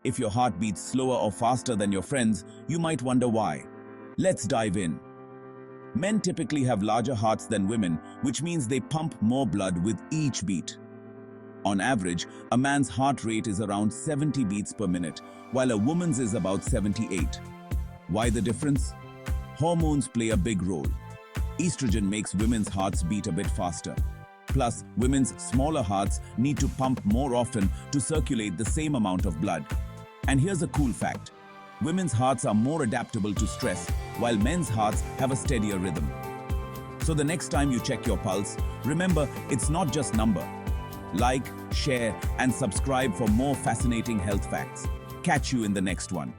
If your heart beats slower or faster than your friends, you might wonder why. Let's dive in. Men typically have larger hearts than women, which means they pump more blood with each beat. On average, a man's heart rate is around 70 beats per minute, while a woman's is about 78. Why the difference? Hormones play a big role. Estrogen makes women's hearts beat a bit faster. Plus, women's smaller hearts need to pump more often to circulate the same amount of blood. And here's a cool fact. Women's hearts are more adaptable to stress, while men's hearts have a steadier rhythm. So the next time you check your pulse, remember it's not just number. Like, share, and subscribe for more fascinating health facts. Catch you in the next one.